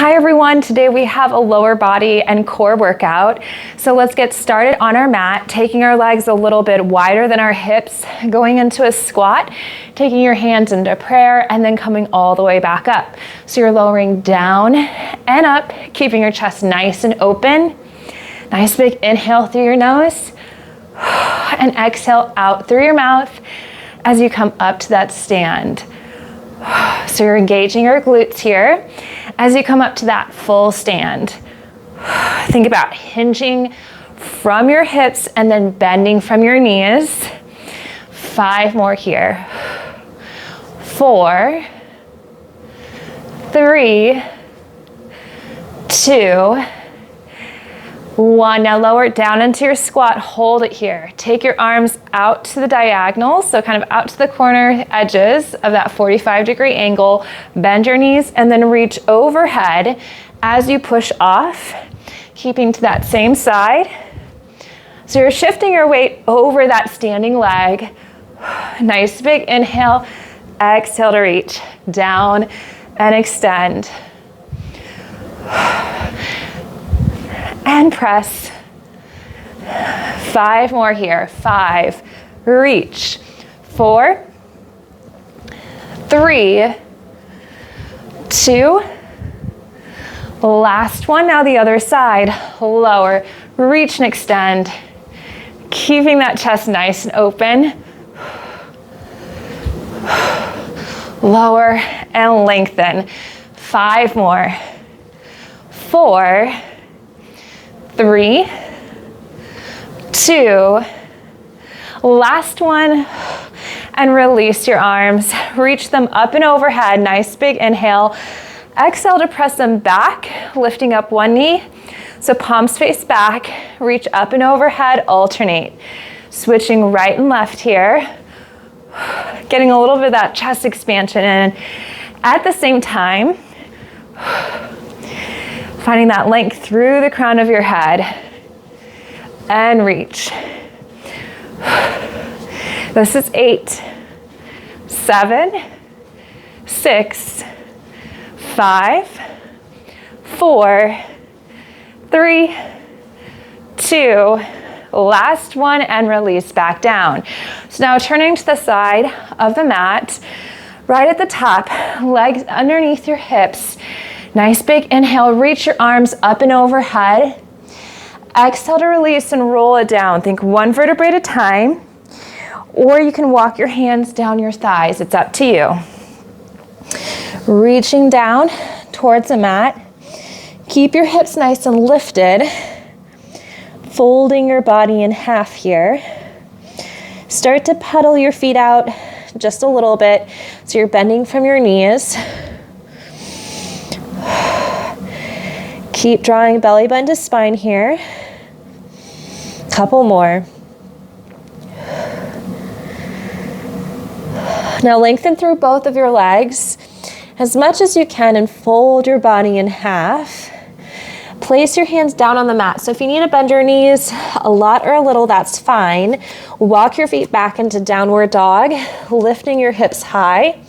Hi everyone, today we have a lower body and core workout. So let's get started on our mat, taking our legs a little bit wider than our hips, going into a squat, taking your hands into prayer, and then coming all the way back up. So you're lowering down and up, keeping your chest nice and open. Nice big inhale through your nose, and exhale out through your mouth as you come up to that stand. So you're engaging your glutes here as you come up to that full stand. Think about hinging from your hips and then bending from your knees. 5 more here. 4, 3, 2, 1. Now lower it down into your squat. Hold it here. Take your arms out to the diagonal, so kind of out to the corner edges of that 45-degree angle. Bend your knees and then reach overhead as you push off, keeping to that same side. So you're shifting your weight over that standing leg. Nice big inhale. Exhale to reach down and extend. And press. 5 more here. 5, reach. 4, 3, 2, last one. Now the other side. Lower, reach and extend. Keeping that chest nice and open. Lower and lengthen. 5 more. 4, 3, 2, last one, and release your arms. Reach them up and overhead. Nice big inhale. Exhale to press them back, lifting up one knee. So palms face back, reach up and overhead, alternate. Switching right and left here. Getting a little bit of that chest expansion in. At the same time, finding that length through the crown of your head and reach. This is 8, 7, 6, 5, 4, 3, 2, last one, and release back down. So now turning to the side of the mat, right at the top, legs underneath your hips. Nice big inhale, reach your arms up and overhead. Exhale to release and roll it down. Think one vertebrae at a time, or you can walk your hands down your thighs. It's up to you. Reaching down towards the mat. Keep your hips nice and lifted. Folding your body in half here. Start to pedal your feet out just a little bit, so you're bending from your knees. Keep drawing belly button to spine here. Couple more. Now lengthen through both of your legs as much as you can and fold your body in half. Place your hands down on the mat. So if you need to bend your knees a lot or a little, that's fine. Walk your feet back into downward dog, lifting your hips high,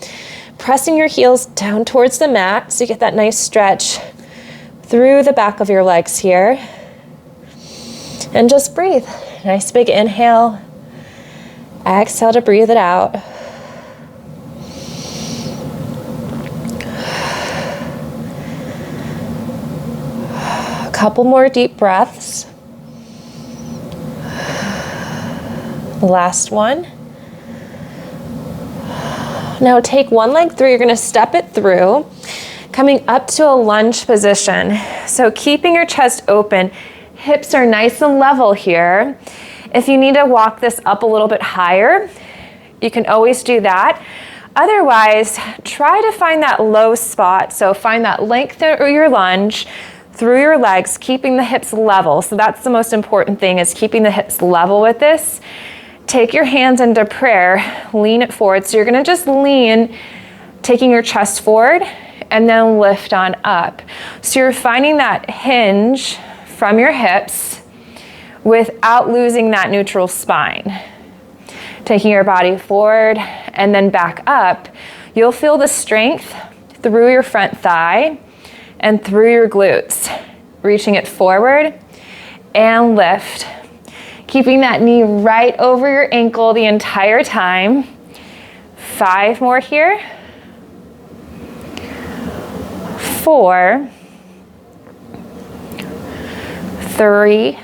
pressing your heels down towards the mat so you get that nice stretch through the back of your legs here. And just breathe. Nice big inhale. Exhale to breathe it out. A couple more deep breaths. Last one. Now take one leg through. You're going to step it through, coming up to a lunge position. So keeping your chest open, hips are nice and level here. If you need to walk this up a little bit higher, you can always do that. Otherwise, try to find that low spot. So find that length through your lunge, through your legs, keeping the hips level. So that's the most important thing, is keeping the hips level with this. Take your hands into prayer, lean it forward. So you're gonna just lean, taking your chest forward, and then lift on up. So you're finding that hinge from your hips without losing that neutral spine. Taking your body forward and then back up, you'll feel the strength through your front thigh, and through your glutes. Reaching it forward and lift. Keeping that knee right over your ankle the entire time. 5 more here. 4, 3,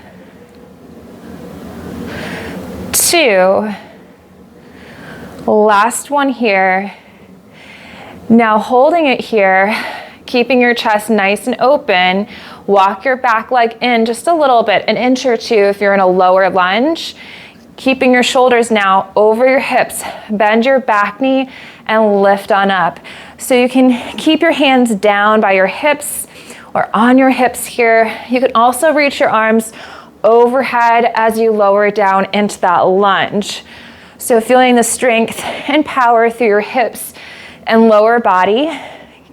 2, last one here. Now holding it here, keeping your chest nice and open, walk your back leg in just a little bit, an inch or two if you're in a lower lunge. Keeping your shoulders now over your hips, bend your back knee and lift on up. So you can keep your hands down by your hips or on your hips here. You can also reach your arms overhead as you lower down into that lunge. So feeling the strength and power through your hips and lower body,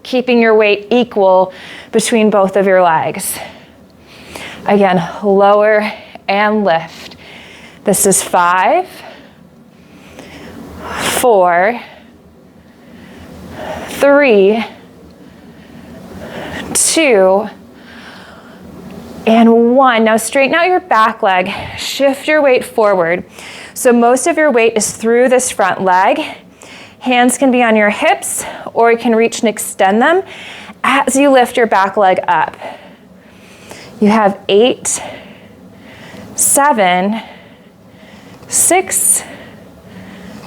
keeping your weight equal between both of your legs. Again, lower and lift. This is 5, 4, 3, 2, and 1. Now straighten out your back leg, shift your weight forward. So most of your weight is through this front leg. Hands can be on your hips, or you can reach and extend them as you lift your back leg up. You have 8, 7, 6,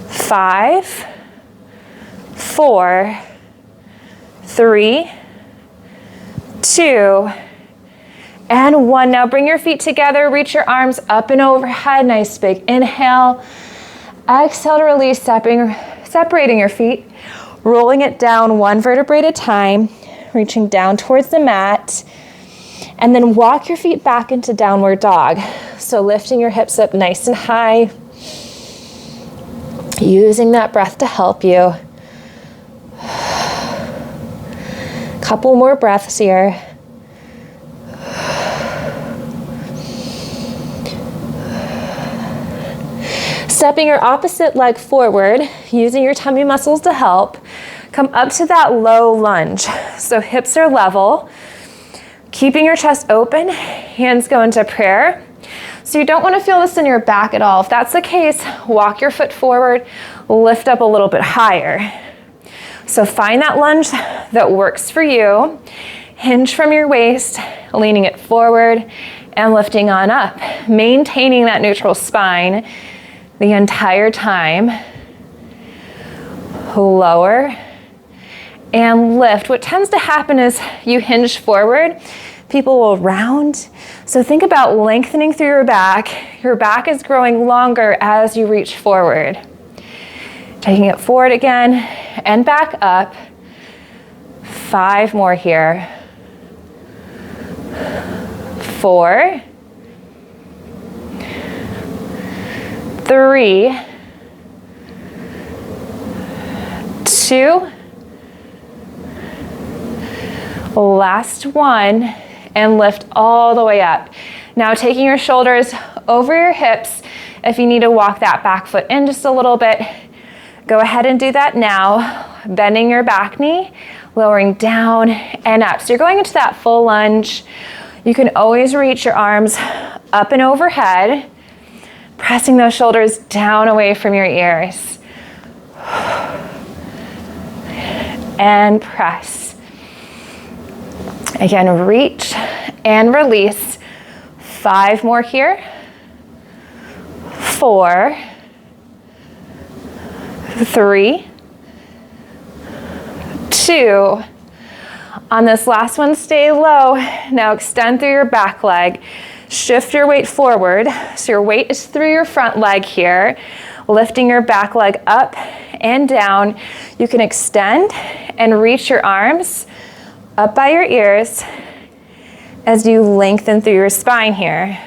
5, 4, 3, 2, and 1. Now bring your feet together, reach your arms up and overhead. Nice big inhale. Exhale to release, separating your feet, rolling it down 1 vertebrae at a time, reaching down towards the mat, and then walk your feet back into downward dog. So lifting your hips up nice and high, using that breath to help you. Couple more breaths here. Stepping your opposite leg forward, using your tummy muscles to help. Come up to that low lunge. So hips are level. Keeping your chest open, hands go into prayer. So you don't want to feel this in your back at all. If that's the case, walk your foot forward, lift up a little bit higher. So find that lunge that works for you. Hinge from your waist, leaning it forward and lifting on up. Maintaining that neutral spine the entire time. Lower and lift. What tends to happen is you hinge forward, people will round. So think about lengthening through your back. Your back is growing longer as you reach forward. Taking it forward again and back up. 5 more here. 4, 3, 2, last one, and lift all the way up. Now taking your shoulders over your hips. If you need to walk that back foot in just a little bit, go ahead and do that now. Bending your back knee, lowering down and up. So you're going into that full lunge. You can always reach your arms up and overhead, pressing those shoulders down away from your ears. And press. Again, reach and release. 5 more here. 4, 3, 2. On this last one, stay low. Now extend through your back leg. Shift your weight forward. So your weight is through your front leg here. Lifting your back leg up and down. You can extend and reach your arms up by your ears as you lengthen through your spine here.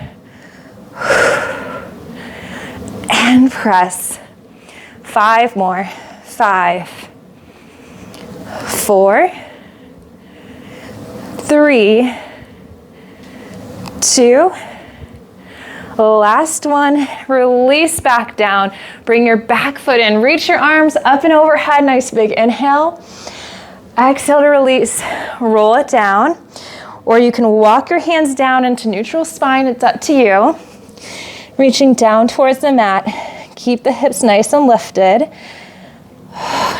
And press. 5 more. 5, 4, 3, 2, last one. Release back down. Bring your back foot in. Reach your arms up and overhead. Nice big inhale. Exhale to release, roll it down, or you can walk your hands down into neutral spine, it's up to you. Reaching down towards the mat, keep the hips nice and lifted,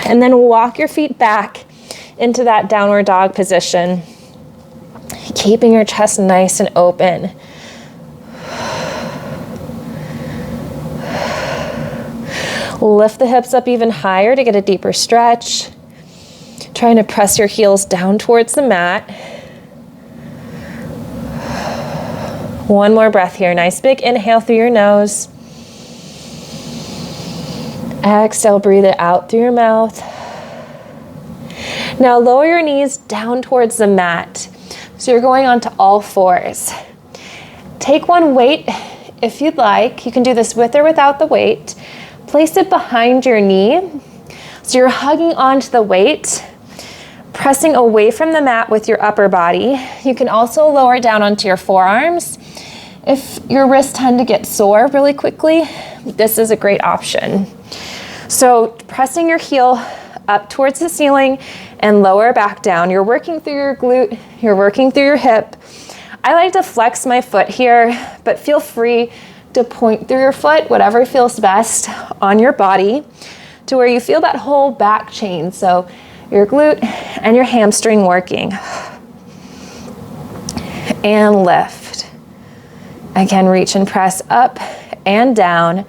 and then walk your feet back into that downward dog position, keeping your chest nice and open. Lift the hips up even higher to get a deeper stretch. Trying to press your heels down towards the mat. One more breath here. Nice big inhale through your nose. Exhale, breathe it out through your mouth. Now lower your knees down towards the mat. So you're going onto all fours. Take one weight if you'd like. You can do this with or without the weight. Place it behind your knee. So you're hugging onto the weight, pressing away from the mat with your upper body. You can also lower down onto your forearms. If your wrists tend to get sore really quickly, this is a great option. So pressing your heel up towards the ceiling and lower back down. You're working through your glute, you're working through your hip. I like to flex my foot here, but feel free to point through your foot, whatever feels best on your body, to where you feel that whole back chain. So your glute and your hamstring working. And lift. Again, reach and press up and down.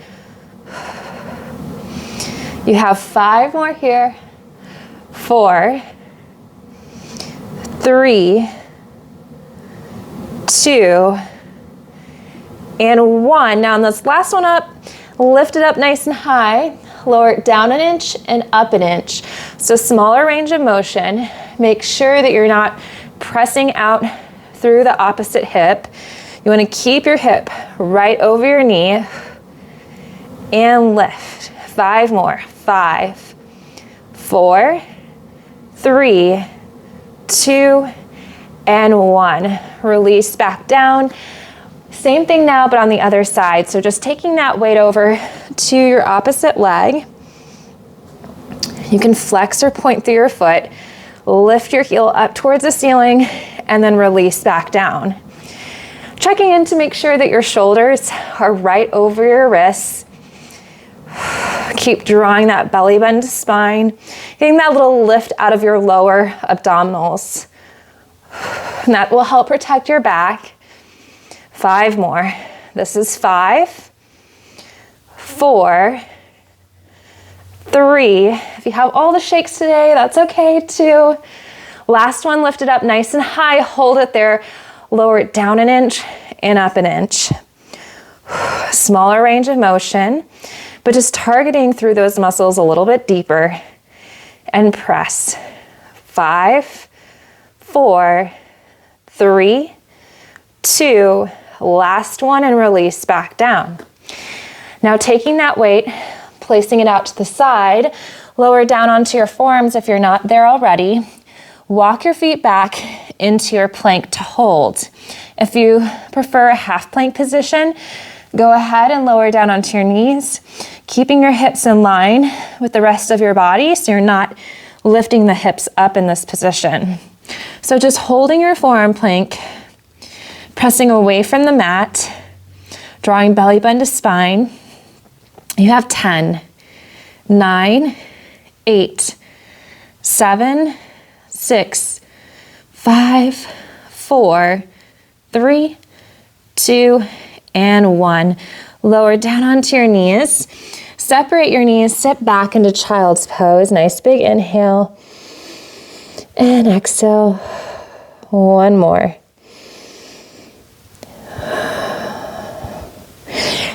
You have 5 more here. 4, 3, 2, and 1. Now on this last one up, lift it up nice and high, lower it down an inch and up an inch. So smaller range of motion. Make sure that you're not pressing out through the opposite hip. You want to keep your hip right over your knee and lift. 5 more. 5, 4, 3, 2, and 1. Release back down. Same thing now, but on the other side. So just taking that weight over to your opposite leg. You can flex or point through your foot. Lift your heel up towards the ceiling and then release back down. Checking in to make sure that your shoulders are right over your wrists. Keep drawing that belly button to spine. Getting that little lift out of your lower abdominals. And that will help protect your back. 5 more. This is 5, 4, 3. If you have all the shakes today, that's okay too. Last one, lift it up nice and high. Hold it there. Lower it down an inch and up an inch. Smaller range of motion, but just targeting through those muscles a little bit deeper. And press. 5, 4, 3, 2, last one, and release back down. Now taking that weight, placing it out to the side, lower down onto your forearms if you're not there already. Walk your feet back into your plank to hold. If you prefer a half plank position, go ahead and lower down onto your knees, keeping your hips in line with the rest of your body so you're not lifting the hips up in this position. So just holding your forearm plank, pressing away from the mat, drawing belly button to spine. You have 10, 9, 8, 7, 6, 5, 4, 3, 2, and 1. Lower down onto your knees. Separate your knees, sit back into child's pose. Nice big inhale. And exhale. 1 more.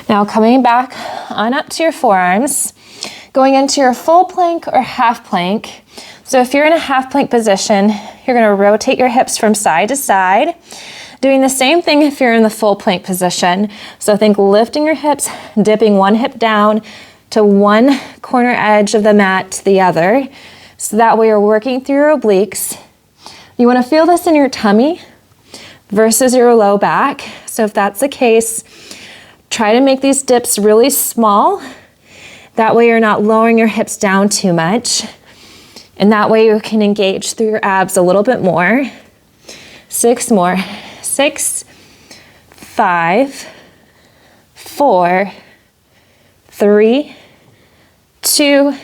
Now coming back on up to your forearms, going into your full plank or half plank. So if you're in a half plank position, you're going to rotate your hips from side to side. Doing the same thing if you're in the full plank position. So think lifting your hips, dipping one hip down to one corner edge of the mat to the other. So that way you're working through your obliques. You want to feel this in your tummy versus your low back. So if that's the case, try to make these dips really small. That way you're not lowering your hips down too much. And that way you can engage through your abs a little bit more. 6 more. 6, 5, 4, 3, 2,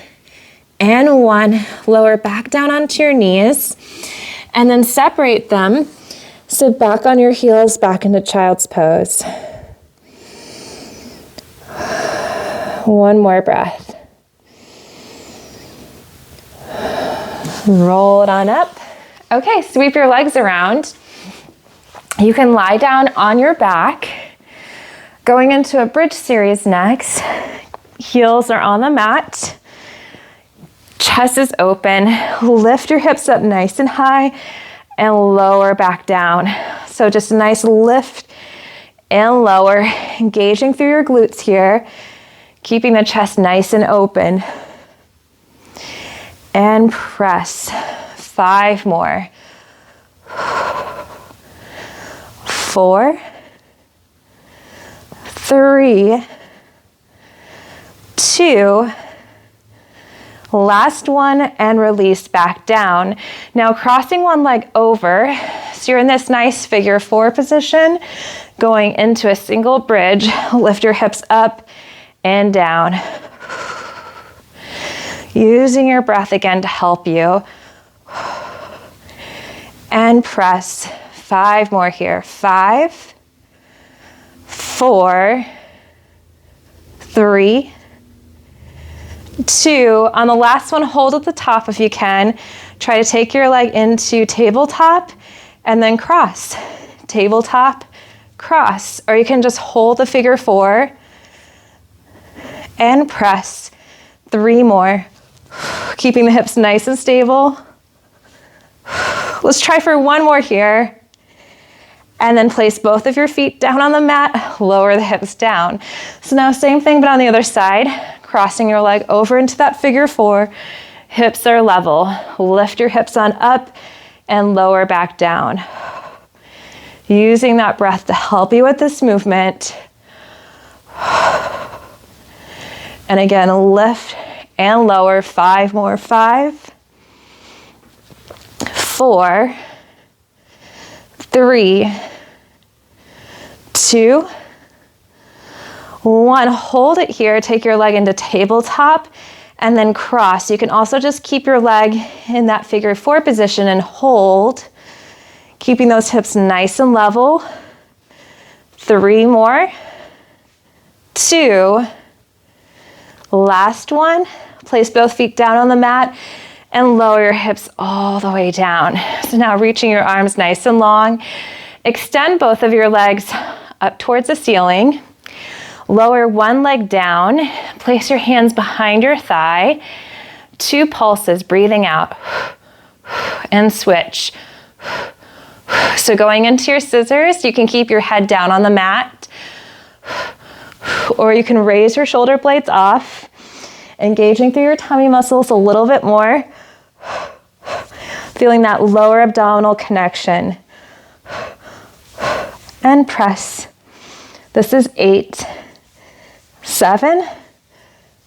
and 1. Lower back down onto your knees and then separate them. Sit back on your heels, back into child's pose. One more breath. Roll it on up. Okay, sweep your legs around. You can lie down on your back. Going into a bridge series next. Heels are on the mat. Chest is open. Lift your hips up nice and high and lower back down. So just a nice lift and lower, engaging through your glutes here, keeping the chest nice and open. And press. 5 more. 4, 3, 2, last one, and release back down. Now crossing one leg over, so you're in this nice figure 4 position, going into a single bridge. Lift your hips up and down. Using your breath again to help you. And press. 5 more here. 5, 4, 3, 2. On the last one, hold at the top if you can. Try to take your leg into tabletop and then cross. Tabletop, cross. Or you can just hold the figure 4 and press. 3 more. Keeping the hips nice and stable. Let's try for 1 more here. And then place both of your feet down on the mat, lower the hips down. So now same thing, but on the other side, crossing your leg over into that figure 4. Hips are level. Lift your hips on up and lower back down. Using that breath to help you with this movement. And again, lift and lower. 5 more. 5, 4, 3, 2, 1. Hold it here. Take your leg into tabletop and then cross. You can also just keep your leg in that figure 4 position and hold, keeping those hips nice and level. 3 more. 2. Last one. Place both feet down on the mat and lower your hips all the way down. So now reaching your arms nice and long. Extend both of your legs up towards the ceiling. Lower one leg down. Place your hands behind your thigh. 2 pulses, breathing out. And switch. So going into your scissors, you can keep your head down on the mat. Or you can raise your shoulder blades off. Engaging through your tummy muscles a little bit more. Feeling that lower abdominal connection. And press. This is 8, 7,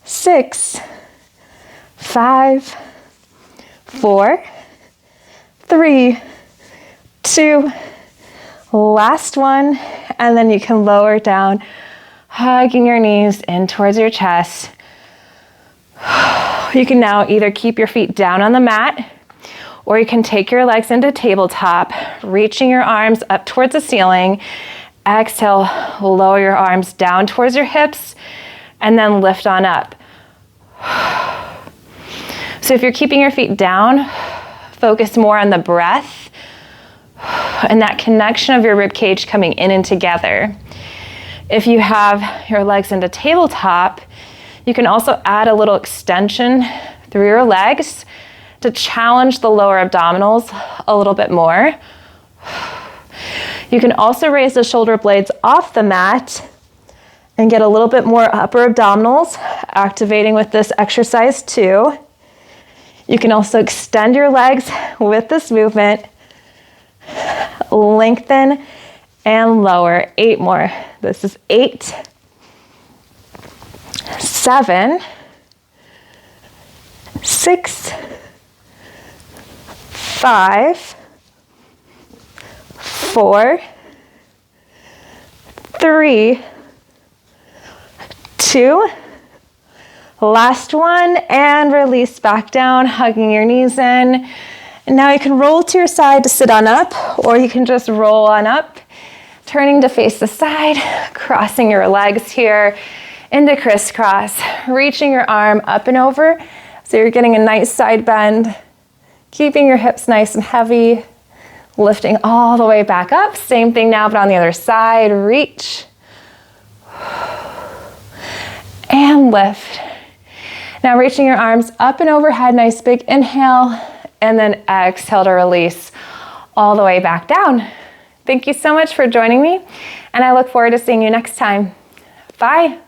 6, 5, 4, 3, 2, last one, and then you can lower down, hugging your knees in towards your chest. You can now either keep your feet down on the mat, or you can take your legs into tabletop, reaching your arms up towards the ceiling. Exhale, lower your arms down towards your hips, and then lift on up. So if you're keeping your feet down, focus more on the breath and that connection of your rib cage coming in and together. If you have your legs into tabletop, you can also add a little extension through your legs to challenge the lower abdominals a little bit more. You can also raise the shoulder blades off the mat and get a little bit more upper abdominals, activating with this exercise too. You can also extend your legs with this movement, lengthen and lower. 8 more. This is 8, 7, 6, 5, 4, 3, 2, last one, and release back down, hugging your knees in. And now you can roll to your side to sit on up, or you can just roll on up, turning to face the side, crossing your legs here into crisscross, reaching your arm up and over, so you're getting a nice side bend, keeping your hips nice and heavy, lifting all the way back up. Same thing now, but on the other side, reach, and lift. Now reaching your arms up and overhead, nice big inhale, and then exhale to release all the way back down. Thank you so much for joining me, and I look forward to seeing you next time. Bye.